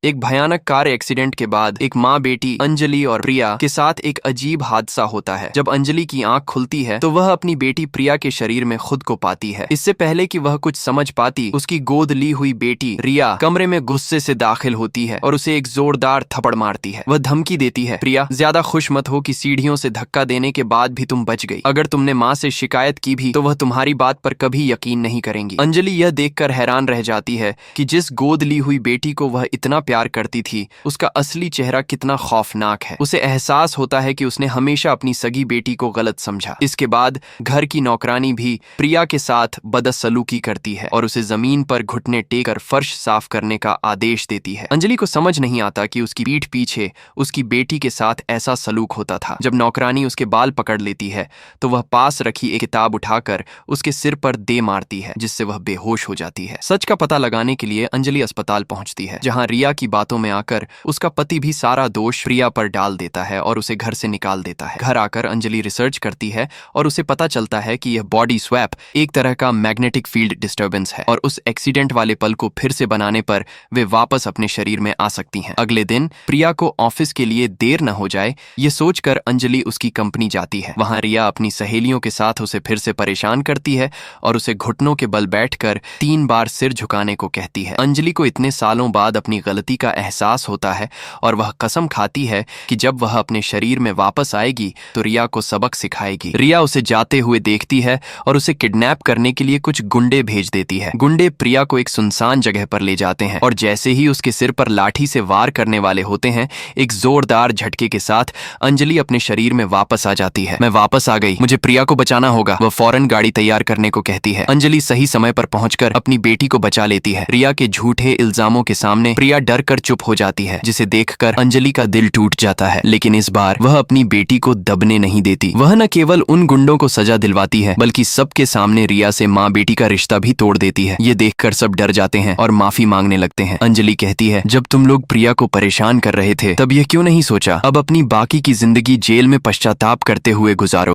एक भयानक car accident के बाद एक माँ बेटी अंजलि और प्रिया के साथ एक अजीब हादसा होता है। जब अंजलि की आंख खुलती है तो वह अपनी बेटी प्रिया के शरीर में खुद को पाती है। इससे पहले कि वह कुछ समझ पाती, उसकी गोद ली हुई बेटी रिया कमरे में गुस्से से दाखिल होती है और उसे एक जोरदार थप्पड़ मारती है। वह धमकी देती है, प्रिया ज्यादा खुश मत हो कि सीढ़ियों से धक्का देने के बाद भी तुम बच गई। अगर तुमने माँ से शिकायत की भी तो वह तुम्हारी बात पर कभी यकीन नहीं करेंगी। अंजलि यह देखकर हैरान रह जाती है कि जिस गोद ली हुई बेटी को वह इतना प्यार करती थी, उसका असली चेहरा कितना खौफनाक है। उसे एहसास होता है कि उसने हमेशा अपनी सगी बेटी को गलत समझा। इसके बाद घर की नौकरानी भी प्रिया के साथ बदसलूकी करती है और उसे जमीन पर घुटने टेक कर फर्श साफ करने का आदेश देती है। अंजलि को समझ नहीं आता कि उसकी पीठ पीछे उसकी बेटी के साथ ऐसा सलूक होता था। जब नौकरानी उसके बाल पकड़ लेती है तो वह पास रखी एक किताब उठाकर उसके सिर पर दे मारती है, जिससे वह बेहोश हो जाती है। सच का पता लगाने के लिए अंजलि अस्पताल पहुंचती है, जहां रिया की बातों में आकर उसका पति भी सारा दोष प्रिया पर डाल देता है और उसे घर से निकाल देता है। घर आकर अंजलि रिसर्च करती है और उसे पता चलता है कि यह बॉडी स्वैप एक तरह का मैग्नेटिक फील्ड डिस्टर्बेंस है और उस एक्सीडेंट वाले पल को फिर से बनाने पर वे वापस अपने शरीर में आ सकती हैं। अगले दिन प्रिया को ऑफिस के लिए देर न हो जाए, ये सोचकर अंजलि उसकी कंपनी जाती है। वहां रिया अपनी सहेलियों के साथ उसे फिर से परेशान करती है और उसे घुटनों के बल बैठकर 3 बार सिर झुकाने को कहती है। अंजलि को इतने सालों बाद अपनी गलती का एहसास होता है और वह कसम खाती है कि जब वह अपने शरीर में वापस आएगी तो रिया को सबक सिखाएगी। रिया उसे जाते हुए देखती है और उसे किडनैप करने के लिए कुछ गुंडे भेज देती है। गुंडे प्रिया को एक सुनसान जगह पर ले जाते हैं और जैसे ही उसके सिर पर लाठी से वार करने वाले होते हैं, एक जोरदार झटके के साथ अंजलि अपने शरीर में वापस आ जाती है। मैं वापस आ गई, मुझे प्रिया को बचाना होगा। वह फौरन गाड़ी तैयार करने को कहती है। अंजलि सही समय पर पहुंचकर अपनी बेटी को बचा लेती है। रिया के झूठे इल्जामों के सामने प्रिया डर कर चुप हो जाती है, जिसे देखकर अंजलि का दिल टूट जाता है। लेकिन इस बार वह अपनी बेटी को दबने नहीं देती। वह न केवल उन गुंडों को सजा दिलवाती है, बल्कि सबके सामने रिया से माँ बेटी का रिश्ता भी तोड़ देती है। ये देखकर सब डर जाते हैं और माफी मांगने लगते हैं। अंजलि कहती है, जब तुम लोग प्रिया को परेशान कर रहे थे तब यह क्यों नहीं सोचा अब अपनी बाकी की जिंदगी जेल में पश्चाताप करते हुए गुजारो।